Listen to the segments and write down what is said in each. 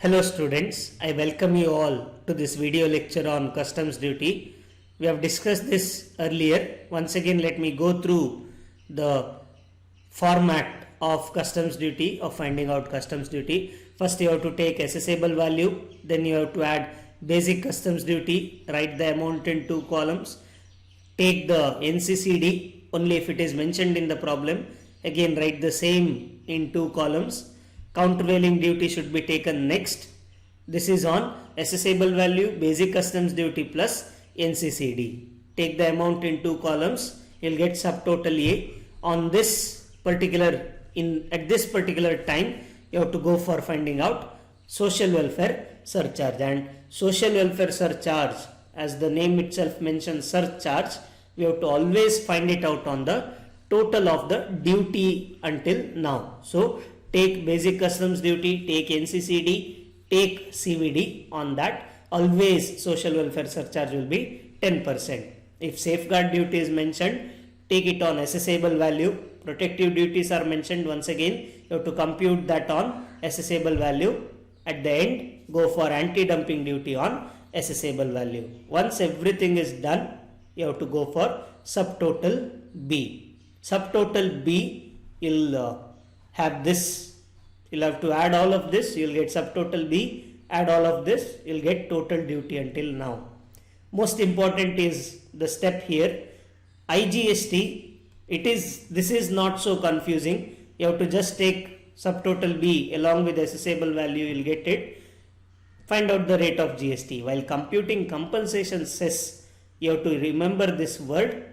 Hello students, I welcome you all to this video lecture on customs duty. We have discussed this earlier. Once again, let me go through the format of customs duty, of finding out customs duty. First you have to take assessable value, then you have to add basic customs duty, write the amount in two columns, take the NCCD only if it is mentioned in the problem, again write the same in two columns. Countervailing duty should be taken next. This is on assessable value, basic customs duty plus NCCD. Take the amount in two columns, you'll get subtotal A. On this particular, at this particular time, you have to go for finding out social welfare surcharge, and social welfare surcharge, as the name itself mentions, surcharge, we have to always find it out on the total of the duty until now. So take basic customs duty, take NCCD, take CVD. On that, always social welfare surcharge will be 10%. If safeguard duty is mentioned, take it on assessable value. Protective duties are mentioned, once again you have to compute that on assessable value. At the end, go for anti-dumping duty on assessable value. Once everything is done, you have to go for subtotal B. Subtotal B, you'll have this, you'll have to add all of this, you'll get subtotal B, add all of this, you'll get total duty until now. Most important is the step here, IGST. This is not so confusing. You have to just take subtotal B along with assessable value, you'll get it. Find out the rate of GST. While computing compensation cess, you have to remember this word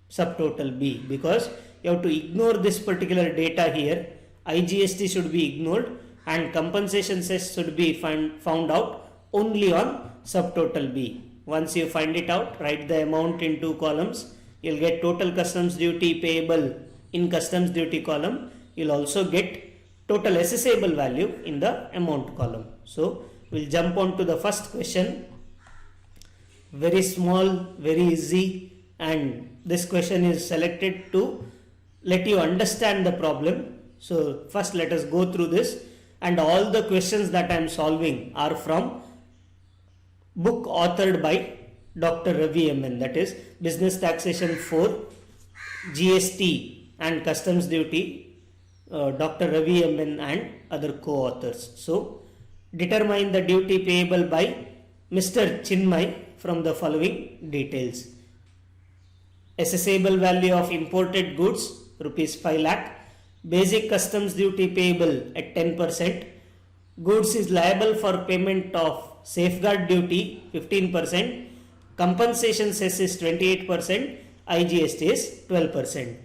subtotal B, because you have to ignore this particular data here. IGST should be ignored and compensation cess should be found out only on subtotal B. Once you find it out, write the amount in two columns. You'll get total customs duty payable in customs duty column. You'll also get total assessable value in the amount column. So we'll jump on to the first question. Very small, very easy, and this question is selected to let you understand the problem. So first let us go through this, and all the questions that I am solving are from book authored by Dr. Ravi MN, that is Business Taxation 4, GST and Customs Duty, Dr. Ravi MN and other co-authors. So determine the duty payable by Mr. Chinmay from the following details. Assessable value of imported goods rupees 5 lakh. Basic customs duty payable at 10%. Goods is liable for payment of safeguard duty 15%. Compensation cess is 28%. IGST is 12%.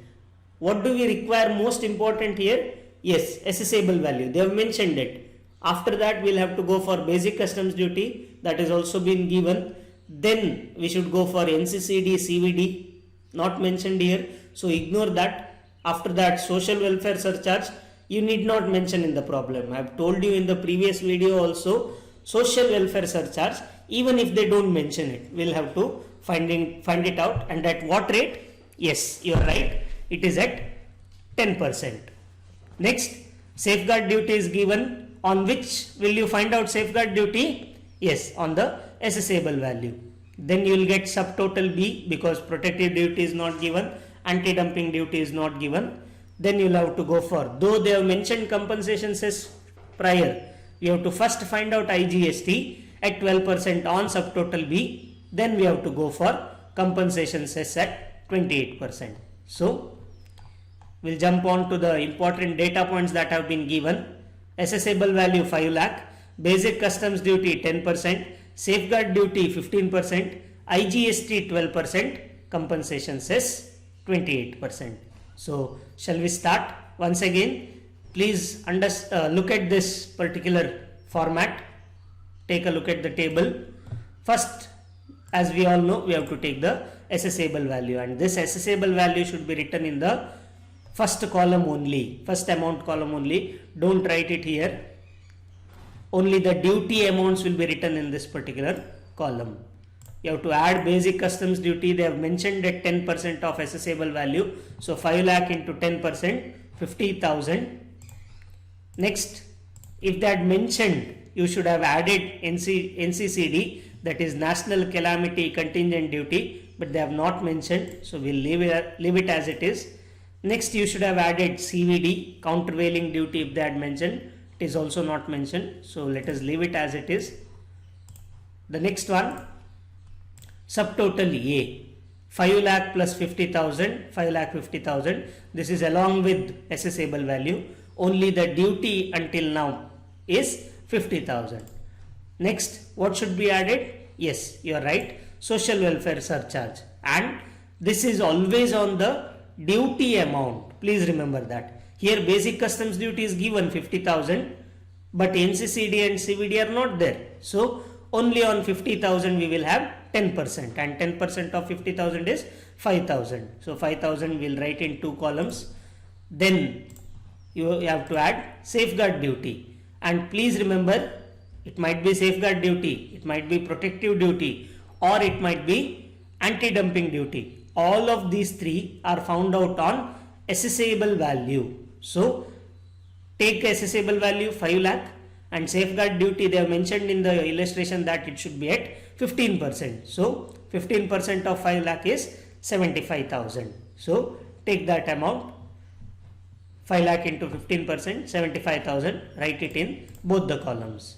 What do we require most important here? Yes, assessable value. They have mentioned it. After that, we'll have to go for basic customs duty. That has also been given. Then we should go for NCCD, CVD. Not mentioned here. So ignore that. After that, social welfare surcharge, you need not mention in the problem. I have told you in the previous video also, social welfare surcharge, even if they don't mention it, we'll have to find it out. And at what rate? Yes, you are right. It is at 10%. Next, safeguard duty is given. On which will you find out safeguard duty? Yes, on the assessable value. Then you will get subtotal B, because protective duty is not given, anti-dumping duty is not given. Then you will have to go for, though they have mentioned compensation cess prior, you have to first find out IGST at 12% on subtotal B. Then we have to go for compensation cess at 28%. So we'll jump on to the important data points that have been given. Assessable value 5 lakh, basic customs duty 10%, safeguard duty 15%, IGST 12%, compensation cess 28%. So shall we start? Once again, please look at this particular format. Take a look at the table. First, as we all know, we have to take the assessable value, and this assessable value should be written in the first column only, first amount column only. Don't write it here. Only the duty amounts will be written in this particular column. You have to add basic customs duty. They have mentioned at 10% of assessable value. So 5 lakh into 10%, 50,000. Next, if they had mentioned you should have added NCCD, that is National Calamity Contingent Duty, but they have not mentioned, so we'll leave it as it is. Next, you should have added CVD, countervailing duty, if they had mentioned. It is also not mentioned, so let us leave it as it is. The next one, subtotal A, 5 lakh plus 50,000, 5 lakh 50,000. This is along with assessable value. Only the duty until now is 50,000. Next, what should be added? Yes, you are right, social welfare surcharge, and this is always on the duty amount. Please remember that. Here basic customs duty is given 50,000, but NCCD and CVD are not there. So only on 50,000 we will have 10%, and 10% of 50,000 is 5,000. So 5,000 we'll write in 2 columns. Then you have to add safeguard duty, and please remember, it might be safeguard duty, it might be protective duty, or it might be anti-dumping duty. All of these 3 are found out on assessable value. So take assessable value 5 lakh, and safeguard duty they have mentioned in the illustration that it should be at 15%. So 15% of 5 lakh is 75,000. So take that amount, 5 lakh into 15%, 75,000, write it in both the columns.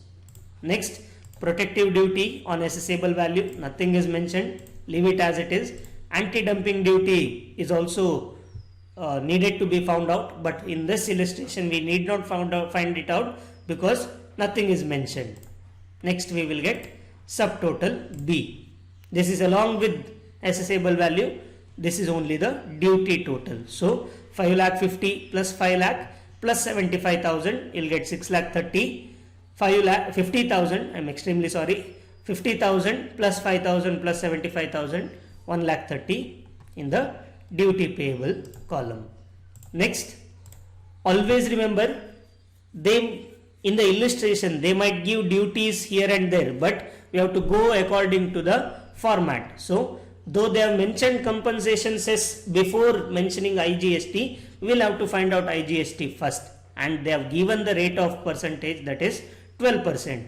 Next, protective duty on assessable value, nothing is mentioned, leave it as it is. Anti-dumping duty is also needed to be found out, but in this illustration we need not find it out because nothing is mentioned. Next, we will get subtotal B. This is along with assessable value, this is only the duty total. So 5 lakh 50 plus 5 lakh plus 75,000, you'll get 6 lakh 30. 50,000, I'm extremely sorry, 50,000 plus 5,000 plus 75,000, 1 lakh 30 in the duty payable column. Next, always remember, they in the illustration they might give duties here and there, but we have to go according to the format. So though they have mentioned compensation cess before mentioning IGST, we will have to find out IGST first, and they have given the rate of percentage, that is 12%.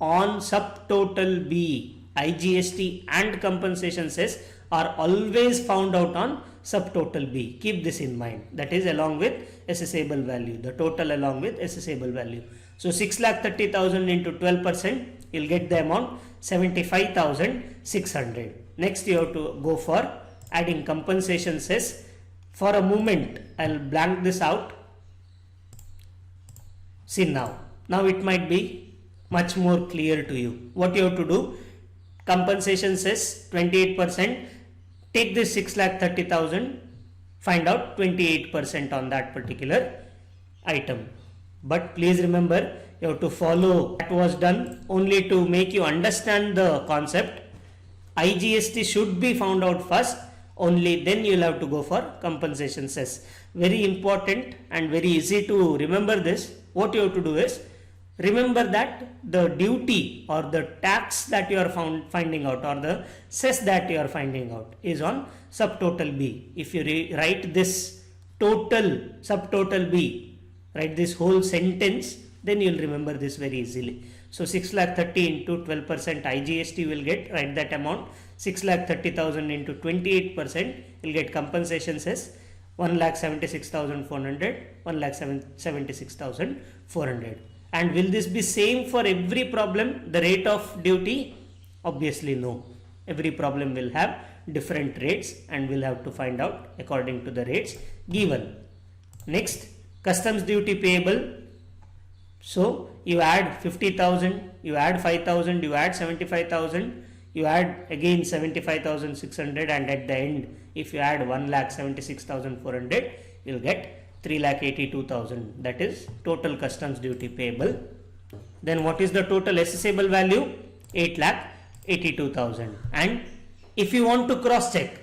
On subtotal B, IGST and compensation cess are always found out on subtotal B. Keep this in mind. That is along with assessable value, the total along with assessable value. So 6,30,000 into 12%, you'll get the amount 75,600. Next, you have to go for adding compensation cess. For a moment, I'll blank this out. See now it might be much more clear to you. What you have to do, compensation cess 28%, take this 6,30,000, find out 28% on that particular item. But please remember, you have to follow that was done only to make you understand the concept. IGST should be found out first, only then you will have to go for compensation cess. Very important and very easy to remember this. What you have to do is, remember that the duty or the tax that you are finding out, or the cess that you are finding out, is on subtotal B. If you write this total subtotal B, write this whole sentence, then you will remember this very easily. So 6,30,000 into 12% IGST will get, write that amount, 6,30,000 into 28%, you will get compensation cess 1,76,400, 1,76,400. And will this be same for every problem, the rate of duty? Obviously no. Every problem will have different rates, and we'll have to find out according to the rates given. Next, customs duty payable. So you add 50,000, you add 5,000, you add 75,000, you add again 75,600, and at the end, if you add 1,76,400, you'll get 3,82,000. That is total customs duty payable. Then what is the total assessable value? 8,82,000. And if you want to cross check,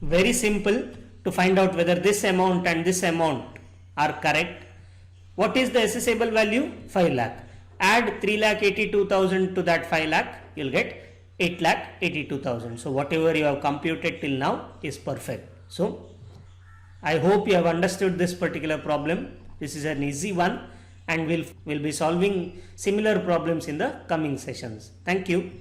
very simple, to find out whether this amount and this amount are correct. What is the assessable value? 5 lakh. Add 3,82,000 to that 5 lakh, you'll get 8,82,000. So whatever you have computed till now is perfect. So I hope you have understood this particular problem. This is an easy one. and we'll be solving similar problems in the coming sessions. Thank you.